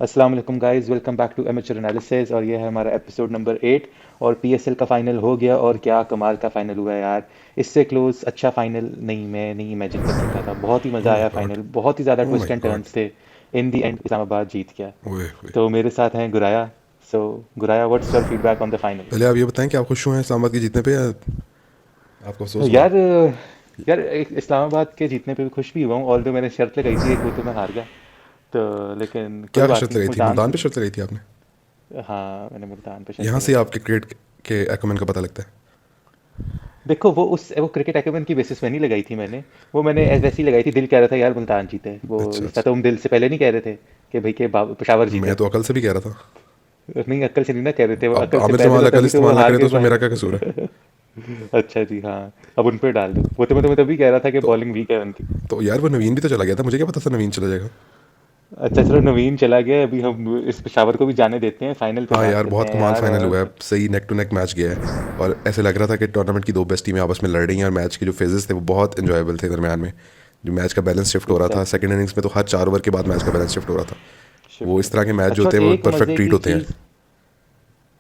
अस्सलाम वालेकुम guys, welcome back to amateur analysis. और ये है हमारा एपिसोड नंबर 8। और पीएसएल का फाइनल हो गया और क्या कमाल का फाइनल हुआ है यार। इससे क्लोज अच्छा फाइनल नहीं, मैं नहीं इमेजिन कर सकता था। बहुत ही ओह मज़ा माय आया गॉड। फाइनल, बहुत ही ज़्यादा oh twist my and god. Turns थे। इन दी एंड इस्लामाबाद जीत गया। ओए ओए। तो मेरे साथ हैं Guraya. So Guraya, what's your feedback on the final? पहले आप ये बताएं कि आप खुश हुए हैं इस्लामाबाद के जीतने पे या आपको अफसोस हुआ? यार यार इस्लामाबाद के जीतने पे भी खुश भी हुआ हूँ, ऑल्दो मैंने शर्त लगाई थी एक, वो तो मैं हार गया। तो लेकिन कोई क्या बात शर्त नहीं, लगाई थी? मुल्तान मुल्तान से। पे शर्त लगाई थी आपने? हाँ, मैंने मुल्तान पे शर्त यहाँ से लगाई थी। आपके क्रिकेट के एक्मेन का पता लगता है। देखो, वो क्रिकेट एक्यूमेन की बेसिस में नहीं लगाई थी मैंने। वो मैंने वैसी लगाई थी, दिल कह रहा था यार मुल्तान जीते। वो अच्छा जिसका अच्छा। तुम दिल से पहले नहीं कह रहे थे कि भाई के पेशावर मैं जीते। तो अकल से भी कह रहा था। नहीं, अक्ल से नहीं ना कह रहे थे, वो अब अक्ल से आमिर पहले जमाल तो अकल तभी तो वो इस्तेमाल ना हार करे तो के उसमें मेरा बाहर। क्या कसूर है? अच्छा जी, हाँ। अब उन पे डाल दो, वो तो मैं तुम्हें तभी कह रहा था कि तो बॉलिंग वीक है उनकी। तो यार वो नवीन भी तो चला गया था, मुझे क्या पता था नवीन चला जाएगा। अच्छा चलो, नवीन चला गया, अभी हम इस पेशावर को भी जाने देते हैं, फाइनल पे हाँ बात यार करते बहुत हैं कमाल यार। फाइनल हुआ है, और सही नेक टू नेक मैच गया है। और ऐसे लग रहा था कि टूर्नामेंट की दो बेस्ट टीमें आपस में लड़ रही हैं, और मैच के जो फेजेस थे वो बहुत इंजॉयबल थे दरमियान में। जो मैच का बैलेंस शिफ्ट हो रहा था एग्जैक्टली, सेकंड इनिंग्स में, तो हर 4 ओवर के बाद मैच का बैलेंस शिफ्ट हो रहा था। वो शिफ्ट इस होता तरह के है। मैच जो अच्छा, और होते हैं वो एक परफेक्ट मजे ट्रीट की होते हैं। चीज,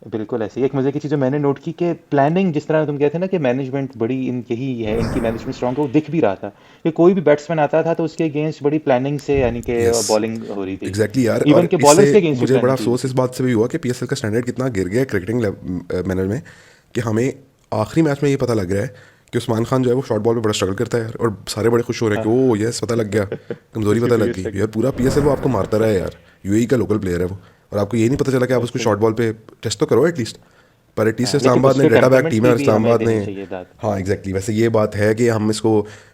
बिल्कुल ऐसे ही एक मजे की चीज जो मैंने नोट की कि प्लानिंग, जिस तरह तुम कहते हैं ना कि मैनेजमेंट बड़ी इन यही है, इनकी मैनेजमेंट स्ट्रांग है, वो दिख भी रहा था कि कोई भी बैट्समैन आता था तो उसके अगेंस्ट बड़ी प्लानिंग से, यानी कि यस बॉलिंग हो रही थी। एग्जैक्टली यार। इवन और के इससे बॉलर्स के अगेंस्ट भी मुझे बड़ा प्लानिंग की हुई अफसोस इस थी। बात से भी हुआ कि पीएसएल का स्टैंडर्ड कितना गिर गया है क्रिकेटिंग मैनर में, कि हमें आखिरी मैच में ये पता लग रहा है कि उस्मान खान जो है वो शॉर्ट बॉल पे बड़ा स्ट्रगल करता है यार, और सारे बड़े खुश हो रहे हैं कि हाँ, ओ यस पता लग गया, कमजोरी उसकी पता लग प्रीवियस गई यार। स्ट्रगल। पूरा पीएसएल वो आपको मारता रहा है यार। यूएई का लोकल प्लेयर है वो, और आपको ये नहीं पता चला कि आप उसको ऐसे ही शॉर्ट है। बॉल पे टेस्ट तो करो एटलीस्ट। पर एटलीस्ट हाँ, लेकिन इस्लामाबाद ने उसके डेटा बैक टेम्परमेंट टीम है, की और भी हमें इस्लामाबाद ने। देनी चाहिए दाद। हाँ एग्जैक्टली वैसे ये बात है कि हम इसको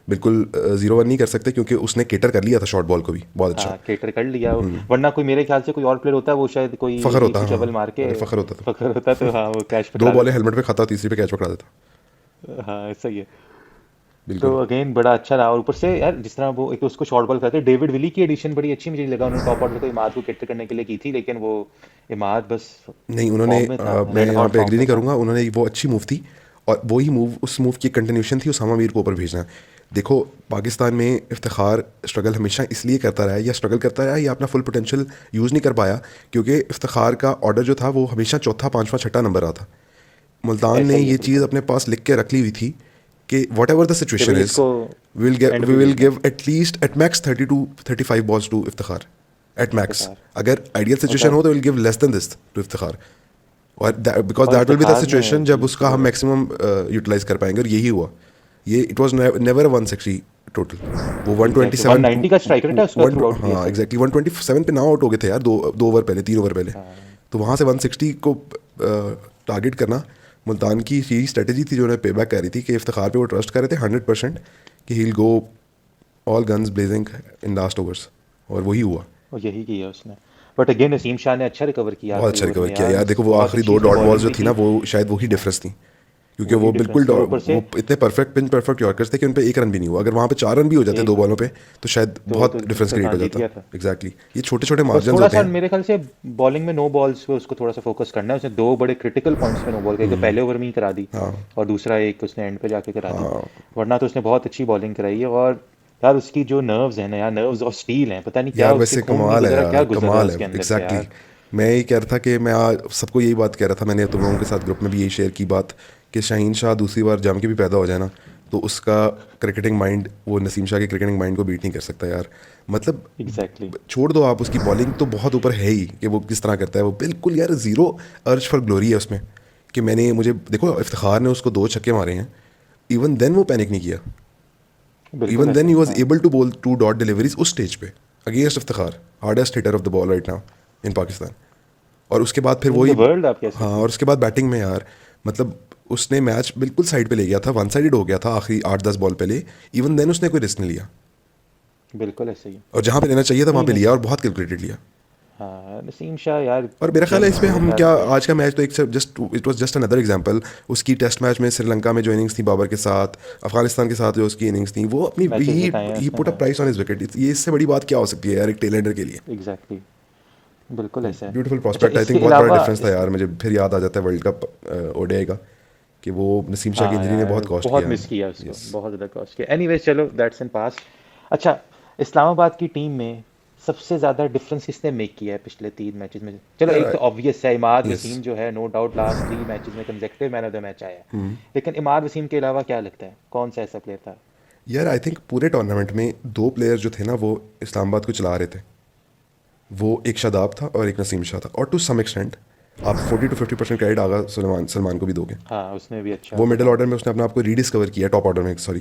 बिल्कुल 0-1 नहीं कर सकते, क्योंकि उसने केटर कर लिया था शॉर्ट बॉल को भी बहुत अच्छा। हाँ, केटर कर लिया। वरना कोई, मेरे ख्याल से कोई और प्लेयर होता है, वो शायद कोई फखर होता, नीचू हाँ। चवल मार के अरे फखर होता तो फकर होता तो हाँ, वो कैच दो पकड़ा बॉलें देता। हेलमेट पे खाता, तीसरी पे कैच पकड़ा देता। हाँ, सही है। तो बिल्कुल। अगेन बड़ा अच्छा रहा, और ऊपर से यार जिस तरह वो एक तो उसको शॉर्ट बॉल करते, डेविड विली की एडिशन बड़ी अच्छी मुझे लगा। उन्होंने टॉप ऑर्डर को इमाद को कैटर करने के लिए की थी, लेकिन वो इमाद बस नहीं उन्होंने फॉर्म में था, मैं रेड यहाँ हॉट पे फॉर्म एग्री पे नहीं था। करूँगा, उन्होंने वो अच्छी मूव थी। और वही मूव, उस मूव की कंटिन्यूशन थी उसामा मीर को ऊपर भेजना। देखो पाकिस्तान में इफ्तिखार स्ट्रगल हमेशा इसलिए करता रहा है, या स्ट्रगल करता रहा है, या अपना फुल पोटेंशियल यूज़ नहीं कर पाया, क्योंकि इफ्तिखार का ऑर्डर जो था वो हमेशा चौथा पांचवा छठा नंबर रहा था। मुल्तान ऐसा ने ही है ये चीज़ बिल्कुल, अपने पास लिख के रख ली हुई थी कि वट एवर द कि सिचुएशन भाई इज, इसको एंड वी पे विल भेजना है। Give at least at max 30 to 35 balls to Iftikhar, at max. Iftikhar. अगर आइडियल और सिचुएशन हो तो will give less than this to Iftikhar. और बिकॉज और that will be the Iftikhar ने सिचुएशन जब जी उसका हम जबरदस्त। मैक्सिमम यूटिलाइज कर पाएंगे, और यही हुआ। ये इट वॉज नेवर 160 टोटल। वो वन ट्वेंटी एग्जैक्टली, सेवन 190 का स्ट्राइक रेट है उसका वन थ्रू आउट हाँ पीएसएल में। एग्जैक्टली 127 पे ना आउट हो गए थे यार, दो दो ओवर पहले, 3 ओवर पहले। हाँ, तो वहाँ से 160 को टारगेट करना मुल्तान की यही स्ट्रेटेजी थी, जो उन्हें पे बैक कर रही थी कि इफ्तिखार पे वो ट्रस्ट कर रहे थे 100% कि he will go all guns blazing in last overs. और वही हुआ। और यही किया उसने। बट अगेन नसीम शाह ने अच्छा रिकवर किया बहुत आखिरी अच्छा ओवर रिकवर में किया यार, यार। देखो वो बहुत आखिरी अच्छी दो उसने डॉट बॉल्स बॉलिंग जो भी थी ना, की। वो शायद वही हाँ, डिफरेंस थी, क्योंकि वही वो डिफरेंस बिल्कुल थी, और ऊपर से वो इतने परफेक्ट पिंच परफेक्ट यॉर्कर्स थे कि उन पे एक रन भी नहीं हुआ। अगर वहाँ पे 4 रन भी हो जाते एक दो रन बॉलों भी पे, नहीं। तो शायद तो बहुत डिफरेंस फिर क्रिएट हाँ, हो जीत जाता। गया था। एग्जैक्टली ये छोटे छोटे बस मार्जिन थोड़ा होते सा हैं। मेरे ख्याल से बॉलिंग में नो बॉल्स पे उसको थोड़ा सा फोकस करना है। उसने दो बड़े क्रिटिकल पॉइंट्स पे नो बॉल, एक तो पहले ओवर में ही करा दी, हाँ और दूसरा एक उसने एंड पे जाके करा दी। हाँ। वरना तो उसने बहुत अच्छी बॉलिंग कराई है। और यार उसकी जो नर्व्स है ना यार, नर्व्स और स्टील हैं, पता नहीं क्या यार उसके वैसे खून नहीं कमाल है गुजरा, क्या यार, गुजर रहा है कमाल है उसके अंदर से एग्जैक्टली यार। exactly। मैं यही कह रहा था कि मैं आज सबको यही बात कह रहा था, मैंने तुम लोगों के साथ ग्रुप में भी यही शेयर की बात, कि शाहीन शाह दूसरी बार जम के भी पैदा हो जाए ना, तो उसका क्रिकेटिंग माइंड वो नसीम शाह के क्रिकेटिंग माइंड को बीट नहीं कर सकता यार। मतलब एग्जैक्टली। छोड़ दो आप, उसकी बॉलिंग तो बहुत ऊपर है ही, कि वो किस तरह करता है वो, बिल्कुल यार जीरो अर्ज फॉर ग्लोरी है उसमें। कि मैंने मुझे देखो इफ्तिखार ने उसको 2 छक्के मारे हैं, इवन देन वो पैनिक नहीं किया। बिल्कुल इवन ऐसे देन ही ही, वॉज हाँ। Able to bowl 2 dot deliveries उस स्टेज पे against Iftikhar, hardest hitter of the ball right now in Pakistan. और उसके बाद फिर इन द वही, वर्ल्ड आप कह हाँ, सकते और हैं। उसके बाद बैटिंग में यार, मतलब उसने मैच बिल्कुल साइड पे ले गया था, वन साइडेड हो गया था आखिरी 8-10 बॉल पहले। इवन देन उसने कोई रिस्क नहीं लिया, बिल्कुल ऐसे ही। और जहाँ पे लेना चाहिए था वहाँ नहीं पे लिया, और नसीम, बहुत कैलकुलेटेड लिया। हाँ नसीम शाह यार, और मेरा ख्याल है जब इस पे मेरे हम ख्याल क्या, से आज का मैच तो एक just it was just another example. उसकी टेस्ट मैच में श्रीलंका में जो इनिंग्स थी बाबर के साथ, अफगानिस्तान के साथ जो उसकी इनिंग्स थी, वो अपनी मैचेस बताए हैं ही उसने, पुट अ हाँ। Price on his wicket. ये इससे बड़ी बात क्या हो सकती है यार एक टेलेंडर के लिए। एग्जैक्टली, बिल्कुल ऐसा है। ब्यूटीफुल अच्छा, प्रॉस्पेक्ट, आई इसके थिंक बहुत बड़ा अलावा डिफरेंस था इसके, यार। मुझे फिर याद आ जाता है वर्ल्ड कप ओडीआई का, कि वो नसीम शाह की हाँ इंजरी ने यार बहुत कॉस्ट बहुत किया। मिस किया उसको, यस। बहुत ज़्यादा कॉस्ट किया। एनीवेज चलो, दैट्स इन पास्ट। अच्छा, इस्लामाबाद की टीम में सबसे ज्यादा डिफरेंस किसने मेक किया है पिछले 3 मैचेस में? चलो एक तो यार ऑब्वियस है इमाद यस वसीम जो है, नो डाउट लास्ट 3 मैचेस में consecutive man of the match आया है। लेकिन इमाद वसीम के अलावा क्या लगता है कौन सा ऐसा प्लेयर था? यार आई थिंक पूरे टूर्नामेंट में दो प्लेयर जो थे ना वो इस्लामाबाद को चला रहे थे, वो एक शादाब था और एक नसीम शाह था। और टू सम एक्सटेंट आप 40 to 50% क्रेडिट आगा सलमान को भी दोगे। हाँ उसने भी अच्छा वो मिडिल परफॉर्म ऑर्डर में उसने अपने आप को रीडिस्कवर किया, टॉप ऑर्डर में सॉरी।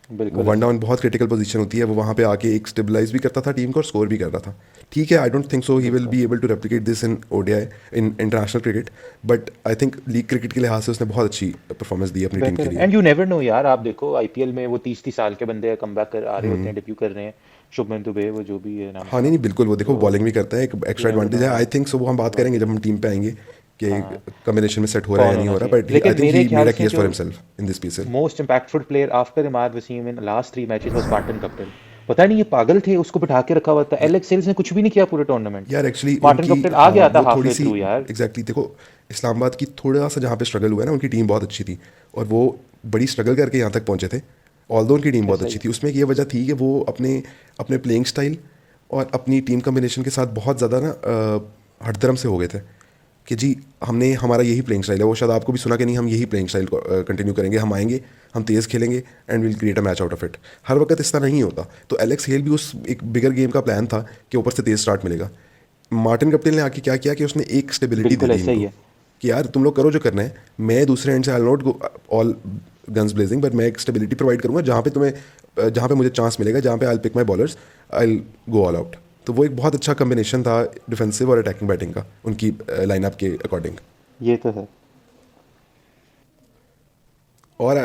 वो बिल्कुल वन ऐसा ही डाउन है। बहुत क्रिटिकल पोजीशन होती है, वो वहाँ पे आके एक स्टेबलाइज भी करता था टीम को और स्कोर भी कर रहा था। ठीक है, I don't think so he will बिल्कुल be able to replicate this in ODI, in international cricket, but I think league cricket के लिहाज से उसने बहुत अच्छी परफॉर्मेंस दी अपनी टीम बेहतर के है। लिए। एंड यू नेवर नो यार, आप देखो आईपीएल में वो 30-30 साल के बंदे कम बैक कर आ रहे होते हैं, डेब्यू कर रहे हैं। शुभमन दुबे वो जो भी है नाम हाँ नहीं उसका, नहीं बिल्कुल, वो देखो तो बॉलिंग भी करता है, एक you extra never advantage no. है। आई हाँ थिंक सो वो हम बात करेंगे बाकी जब हम टीम पे आएंगे कि हाँ कॉम्बिनेशन में सेट हो रहा है कौन या नहीं होना हो रहा, चाहिए, बट आई लेकिन थिंक मेरे ही मेड ख्याल अ से केस जो for himself in this PSL. Most impactful player after Imad Wasim in last 3 matches was Martin Guptill. पता नहीं ये पागल थे, उसको बिठा के रखा हुआ था। एलेक्स सेल्स ने कुछ भी नहीं किया पूरे टूर्नामेंट में। यार एक्चुअली मार्टिन उनकी कप्टिल आ हाँ गया था वो हाफ थोड़ी वे सी थ्रू यार। एग्जैक्टली देखो, इस्लामाबाद की थोड़ा सा जहाँ पे स्ट्रगल हुआ है ना, उनकी टीम बहुत अच्छी थी और वो बड़ी स्ट्रगल करके यहाँ तक पहुँचे थे। ऑल्दो उनकी टीम बहुत ऐसा ही अच्छी है। थी, उसमें एक ये वजह थी कि वो अपने अपने प्लेइंग स्टाइल और अपनी टीम कम्बिनेशन के साथ बहुत ज़्यादा ना हटधर्म से हो गए थे कि जी हमने हमारा यही प्लेइंग स्टाइल है। वो शायद आपको भी सुना कि नहीं, हम यही प्लेइंग स्टाइल कंटिन्यू करेंगे, हम आएंगे, हम तेज़ खेलेंगे and will create a match out of it. हर वक्त इस तरह नहीं होता। तो एलेक्स हेल भी उस एक बिगर गेम का प्लान था कि ऊपर से तेज़ स्टार्ट मिलेगा। मार्टिन कप्टिल ने आके क्या किया कि उसने एक स्टेबिलिटी दे बिल्कुल दी ऐसा ही इनको है। कि यार तुम लोग करो जो करना है, मैं दूसरे एंड से I not go all guns blazing, but मैं एक स्टेबिलिटी प्रोवाइड करूंगा जहाँ पे तुम्हें जहाँ पे मुझे चांस मिलेगा, जहाँ पे I pick my bowlers, I go all out. तो वो एक बहुत अच्छा कम्बिनेशन था डिफेंसिव और अटैकिंग बैटिंग का उनकी लाइनअप के अकॉर्डिंग। ये तो है। और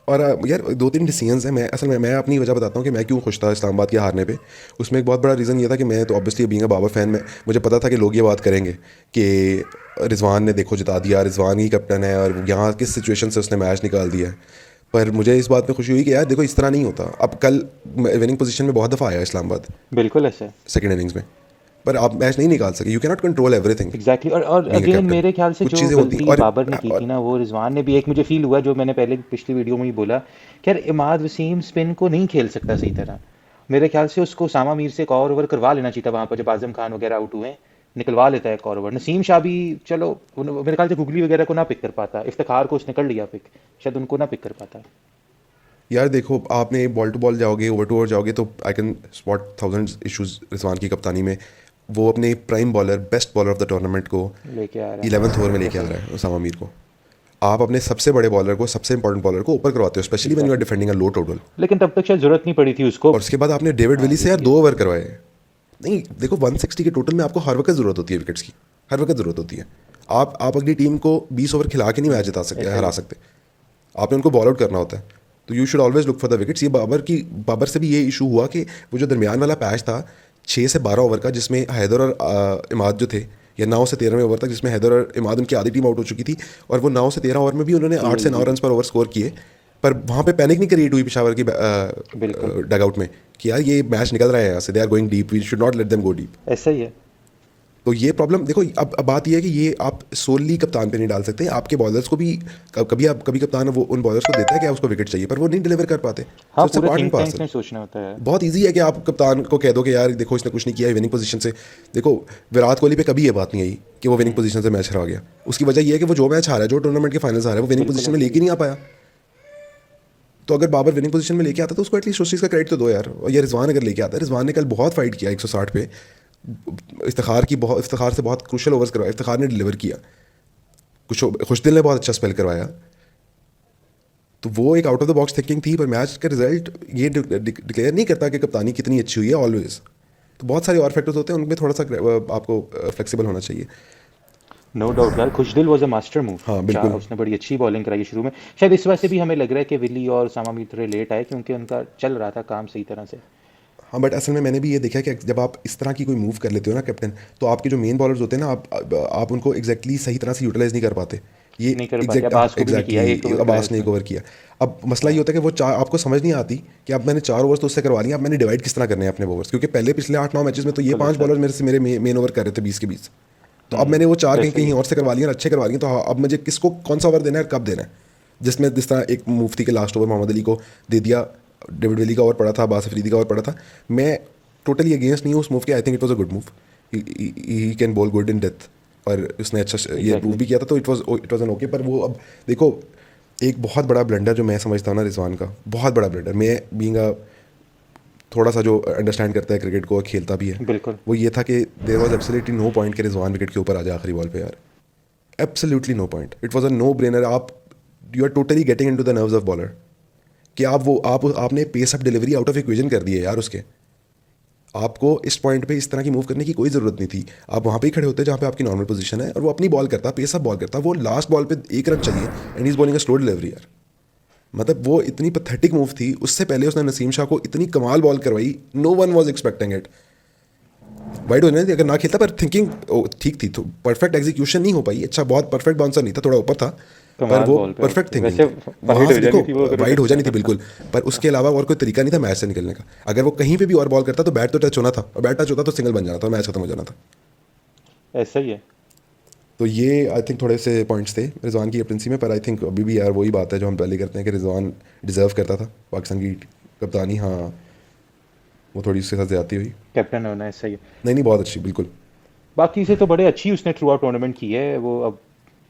और यार दो तीन डिसीजंस हैं। मैं असल में मैं अपनी वजह बताता हूँ कि मैं क्यों खुश था इस्लामाबाद के हारने पे। उसमें एक बहुत बड़ा रीज़न ये था कि मैं तो obviously being a Babar fan में मुझे पता था कि लोग ये बात करेंगे कि रिजवान ने देखो जिता दिया, रिजवान ही कैप्टन है और यहाँ किस सिचुएशन से उसने मैच निकाल दिया है। पर मुझे इस बात में खुशी हुई कि यार देखो इस तरह नहीं होता। अब कल विनिंग पोजीशन में बहुत दफ़ा आया इस्लामाबाद बिल्कुल ऐसा है। सेकेंड इनिंग्स में, पर आप मैच नहीं निकाल सके। You can not control everything exactly exactly। और बीइंग अ अगेन कैप्टन, मेरे ख्याल से कुछ जो चीज़ें होती गलती बाबर ने की थी और ना, वो रिजवान ने भी, एक मुझे फील हुआ जो मैंने पहले पिछली वीडियो में ही बोला कि यार इमाद वसीम स्पिन को नहीं खेल सकता सही तरह। मेरे ख्याल से उसको सामा मीर से एक और ओवर करवा लेना चाहिए था वहां पर, जब आजम खान वगैरह आउट हुए, निकलवा लेता है एक और ओवर। नसीम शाह भी चलो मेरे ख्याल से गुगली वगैरह को ना पिक कर पाता, इफ्तिखार को उसने कर लिया पिक, शायद उनको ना पिक कर पाता। यार देखो आपने बॉल टू बॉल जाओगे, ओवर टू ओवर जाओगे तो I can spot thousand issues Rizwan की कप्तानी में। वो अपने prime bowler, best bowler of the tournament को लेके आ रहा है, 11th ओवर में लेके ऐसा आ ही रहा है। है उसामा मीर को। आप अपने सबसे बड़े बॉलर को, सबसे इंपॉर्टेंट बॉलर को ऊपर करवाते हो, specially when you are exactly. Defending a low total. लेकिन तब तक शायद जरूरत नहीं पड़ी थी उसको। और उसके बाद आपने डेविड हाँ विली से ये यार भी दो है। ओवर करवाए। नहीं देखो 160 के टोटल में आपको हर वक्त ज़रूरत होती है विकेट्स की, हर वक्त ज़रूरत होती है। आप अपनी टीम को 20 ओवर खिला के नहीं मैच जिता सकते, ऐसा ही हरा है। सकते। आपने उनको बॉल आउट करना होता है। तो you should always look for the wickets. ये बाबर से भी ये इशू हुआ कि वो जो दरमियान वाला पैच था 6 से 12 ओवर का, जिसमें हैदर और इमाद जो थे, या 9 से 13वें ओवर तक, जिसमें हैदर और इमाद उनकी आधी टीम आउट हो चुकी थी। और वो 9 से 13 ओवर में भी उन्होंने 8 से 9 रन पर ओवर स्कोर किए। पर वहाँ पे पैनिक नहीं क्रिएट हुई पेशावर की बिल्कुल डगआउट में कि यार ये मैच निकल रहा है यहाँ से, they are going deep, we should not let them go deep. ऐसा ही है। तो ये प्रॉब्लम देखो, अब बात ये है कि ये आप सोनली कप्तान पे नहीं डाल सकते। आपके बॉलर्स को भी कभी कप्तान वो उन बॉलर्स को देता है कि उसको विकेट चाहिए, पर वो नहीं डिलीवर कर पाते। हाँ सो इट्स अ पूरे part and think tank parcel. में सोचना होता है। बहुत इजी है कि आप कप्तान को कह दो कि यार देखो इसने कुछ नहीं किया है विनिंग पोजीशन से। देखो विराट कोहली पे कभी ये बात नहीं आई कि वो विनिंग पोजीशन से मैच हरा गया। उसकी वजह ये है कि वो जो मैच हारा है, जो टूर्नामेंट के फाइनल्स हारा है, वो विनिंग बिल्कुल पोजीशन में ऐसा ही लेके है। नहीं आ पाया। तो अगर बाबर विनिंग पोजीशन में लेके आता तो उसको एटलीस्ट उस चीज़ का क्रेडिट तो दो यार। और ये रिजवान अगर लेके आता है, रिजवान ने कल बहुत फाइट किया 160 पे। इफ्तिखार से बहुत क्रूशल ओवर्स करवाया, इफ्तिखार ने डिलीवर किया। खुशदिल ने बहुत अच्छा स्पेल करवाया। तो वो एक out of the box thinking थी। पर मैच का रिजल्ट ये डिक्लेयर नहीं करता कि कप्तानी कितनी अच्छी हुई है ऑलवेज। तो बहुत सारे और फैक्टर्स होते हैं, उनमें थोड़ा सा आपको फ्लेक्सिबल होना चाहिए। नो डाउट यार, खुशदिल वाज अ मास्टर मूव। हाँ बिल्कुल। उसने बड़ी अच्छी बॉलिंग कराई है शुरू में। शायद इस वजह से भी हमें लग रहा है कि विली और सामा मीर थोड़े लेट आए, क्योंकि उनका चल रहा था काम सही तरह से। हाँ बट असल में मैंने भी ये देखा कि जब आप इस तरह की कोई मूव कर लेते हो ना कैप्टन, तो आपके जो मेन बॉलर्स होते हैं ना, आप उनको एग्जैक्टली सही तरह से यूटिलाइज नहीं कर पाते। ये नहीं कर पाते, अब्बास को भी नहीं किया, एक एग्जैक्टली ओवर कराया अब्बास ने उसने। एक ओवर किया। अब मसला ये होता है कि वो आपको समझ नहीं आती कि अब मैंने 4 ओवर्स तो उससे करवा लिया, अब मैंने डिवाइड किस तरह करने हैं अपने ओवर्स। क्योंकि पहले पिछले 8-9 मैचेस में तो ये बिल्कुल 5 ऐसा। बॉलर मेरे मेन ओवर कर रहे थे 20 के 20। तो अब मैंने वो 4 कहीं वैसे ही कहीं है। और से करवा लिए और अच्छे करवा लिए। तो अब मुझे किसको कौन सा ओवर देना है और कब देना है। जिसमें जिस तरह एक मुफ्ती के लास्ट ओवर मोहम्मद अली को दे दिया, डेविड विली का ओवर पड़ा था, अब्बास अफरीदी का ओवर पड़ा था। मैं टोटली अगेंस्ट नहीं हूँ उस मूव के, I think it was a good move, he can ball good in death, और उसने अच्छा ये प्रूव एग्जैक्टली। भी किया था, तो इट वाज एन ओके। पर वो अब देखो, एक बहुत बड़ा ब्लंडर जो मैं समझता हूँ ना रिजवान का, बहुत बड़ा ब्लंडर, मैं बीइंग अ थोड़ा सा जो अंडरस्टैंड करता है क्रिकेट को और खेलता भी है, बिल्कुल। वो ये था कि there was absolutely no point कि रिजवान विकेट के ऊपर आ जाए आखिरी बॉल पे यार, absolutely no point, it was a no brainer. आप you are totally getting into the nerves of bowler, कि आपने pace of delivery out of equation कर दी है यार उसके, आपको इस पॉइंट पे इस तरह की मूव करने की कोई ज़रूरत नहीं थी, आप वहाँ पे ही खड़े होते जहाँ पे आपकी नॉर्मल पोजीशन है, और वो अपनी बॉल करता, पेस ऑफ बॉल करता, वो लास्ट बॉल पे 1 रन चाहिए and he is bowling a slow delivery यार, मतलब वो इतनी पथेटिक मूव थी। उससे पहले उसने नसीम शाह को इतनी कमाल बॉल करवाई, no one was expecting it, wide हो जाने अगर ना खेलता, पर थिंकिंग ठीक थी, तो परफेक्ट एग्जीक्यूशन नहीं हो पाई, अच्छा बहुत परफेक्ट बाउंसर नहीं था, थोड़ा ऊपर था, पर कमाल वो बॉल पे आउट परफेक्ट थी थिंकिंग वैसे, थी। वाइड वहाँ हो से देखो जानी थी वो अगर वो वाइड टच हो जानी थी जाता। बिल्कुल, पर उसके अलावा और कोई तरीका नहीं था मैच से निकलने का, अगर वो कहीं पे भी और बॉल करता तो बैट तो टच होना था, और बैट टच होता तो सिंगल बन जाना था और मैच खत्म हो जाना था। ऐसा ही है। तो ये आई थिंक थोड़े से पॉइंट्स थे रिजवान की कैप्टनसी में, पर आई थिंक अभी भी यार वही बात है जो हम पहले करते हैं कि रिजवान डिजर्व करता था पाकिस्तान की कप्तानी, हाँ वो थोड़ी उसके साथ ज़्यादती हुई। कैप्टन होना है, सही है। नहीं नहीं, बहुत अच्छी बिल्कुल। बाकी से तो बड़े अच्छी उसने थ्रू आउट टूर्नामेंट की है वो, अब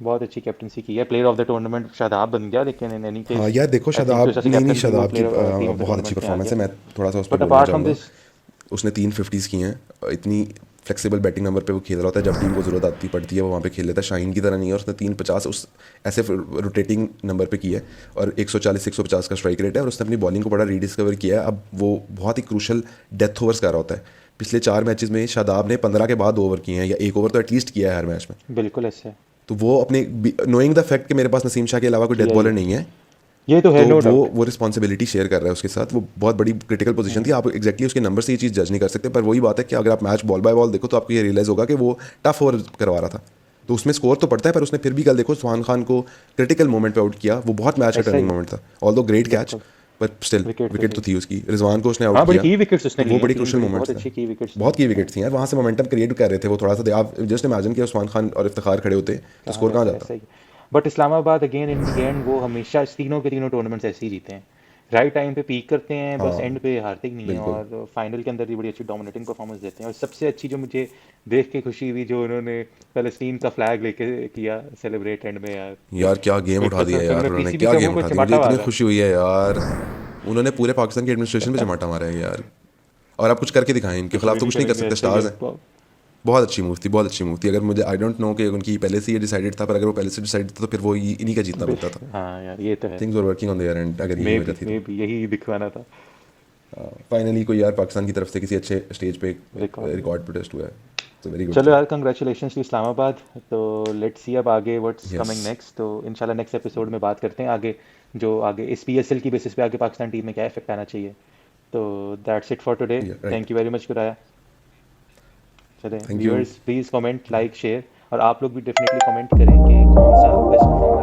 बहुत अच्छी कैप्टनसी की है। Player of the tournament Shadab बन गया, लेकिन इन एनी हाँ केस यार देखो आई थिंक जो शादाब, ऐसे नहीं नहीं, कैप्टन भी वो शादाब की प्लेयर टीम ऑफ द बहुत अच्छी टूर्नामेंट में आ परफॉर्मेंस गया। है, मैं थोड़ा सा उस पर बट बोलना अपार्ट फ्रॉम चाहूँगा। दिस, उसने 3 50s की हैं, इतनी फ्लेक्सिबल बैटिंग नंबर पे वो खेल रहा होता है, जब टीम को ज़रूरत आती पड़ती है वो वहाँ पे खेल लेता है, शाहीन की तरह नहीं है, उसने 350 उस ऐसे रोटेटिंग नंबर पे की है, और 140 150 का स्ट्राइक रेट है, और उसने अपनी बॉलिंग को बड़ा रीडिस्कवर किया है, अब वो बहुत ही क्रूशल डेथ ओवर्स कर रहा होता है। पिछले 4 मैचेस में शादाब ने 15 के बाद ओवर किए हैं, या 1 ओवर तो एटलीस्ट किया है हर मैच में, बिल्कुल ऐसे तो वो अपने नोइंग द फैक्ट कि मेरे पास नसीम शाह के अलावा कोई डेथ किया ही बॉलर है, नहीं है, ये तो है, तो नो वो डाउट। वो रिस्पॉन्सिबिलिटी शेयर कर रहा है उसके साथ, वो बहुत बड़ी क्रिटिकल पोजीशन थी। आप एग्जैक्टली उसके नंबर से ये चीज़ जज नहीं कर सकते, पर वही बात है कि अगर आप मैच बॉल बाय बॉल देखो तो आपको ये रियलाइज़ होगा कि वो टफ ओवर करवा रहा था, तो उसमें स्कोर तो पड़ता है, पर उसने फिर भी कल देखो सुहान खान को क्रिटिकल मोमेंट पे आउट किया, वो बहुत मैच का ऐसा टर्निंग ही है, मोमेंट था, ऑल दो ग्रेट कैच, बिल्कुल। पर स्टिल विकेट तो विकेट तो थी। थी उसकी, रिजवान को उसने आउट हाँ, बड़ी किया, की विकेट्स उसने तो ली वो हैं, बड़ी तीन क्रूशल बड़ी बहुत मोमेंट्स थे, अच्छी की विकेट्स ली बहुत हैं। की विकेट्स थी यार, वहाँ से मोमेंटम क्रिएट कर रहे थे वो थोड़ा सा, आप जस्ट इमेजिन कि उस्मान खान और इफ्तिखार खड़े होते तो कहाँ स्कोर कहाँ जाता है, जाता। सही। But Islamabad again in the and वो हमेशा इस तीनों के तीनों टूर्नामेंट्स ऐसे ही जीते हैं, राइट टाइम पे पीक करते हैं, बस हाँ एंड पे हारते ही नहीं है, बिल्कुल। और फाइनल के अंदर भी बड़ी अच्छी डोमिनेटिंग परफॉर्मेंस देते हैं। और सबसे अच्छी जो मुझे देख के खुशी हुई, जो उन्होंने फ़लस्तीन का फ्लैग लेके किया सेलिब्रेट एंड में यार, यार क्या गेम उठा ट्विटर पे दिया यार उन्होंने उन्होंने, पीसीबी क्या जम्मू गेम को उठा दिया, मुझे चमाटा इतनी मारा। खुशी हुई है यार, उन्होंने पूरे पाकिस्तान की एडमिनिस्ट्रेशन पे चमाटा मारा है यार, और आप कुछ करके दिखाएं, इनके कुछ भी खिलाफ तो नहीं कुछ नहीं कर करेंगे, सकते, ऐसा ही स्टार्स है। हैं। बहुत अच्छी मूव थी, बहुत अच्छी मूव थी, अगर मुझे आई डोंट नो कि उनकी पहले से ये डिसाइडेड था, पर अगर वो पहले से डिसाइडेड था तो फिर वो इन्हीं का जीतना बनता था। हाँ यार, ये तो है। Things were working on their and, अगर यही वजह थी मे तो बी यही दिखवाना था। फाइनली कोई यार पाकिस्तान की तरफ से किसी अच्छे स्टेज पे रिकॉर्ड हुआ। रिकॉर्ड प्रोटेस्ट हुआ है, तो वेरी गुड चलो थिंग। यार, कंग्रेचुलेशंस टू इस्लामाबाद। तो लेट्स सी अब आगे व्हाट्स यस कमिंग नेक्स्ट, तो इंशाल्लाह नेक्स्ट एपिसोड में बात करते हैं आगे, जो आगे इस पीएसएल की बेसिस पे आगे पाकिस्तान टीम में क्या इफेक्ट आना चाहिए। तो that's it for today. Right, thank you very much Guraya. चलें thank you. Viewers, please comment, like, share, और आप लोग भी डेफिनेटली कमेंट करें कि कौन सा बेस्ट परफॉर्मेंस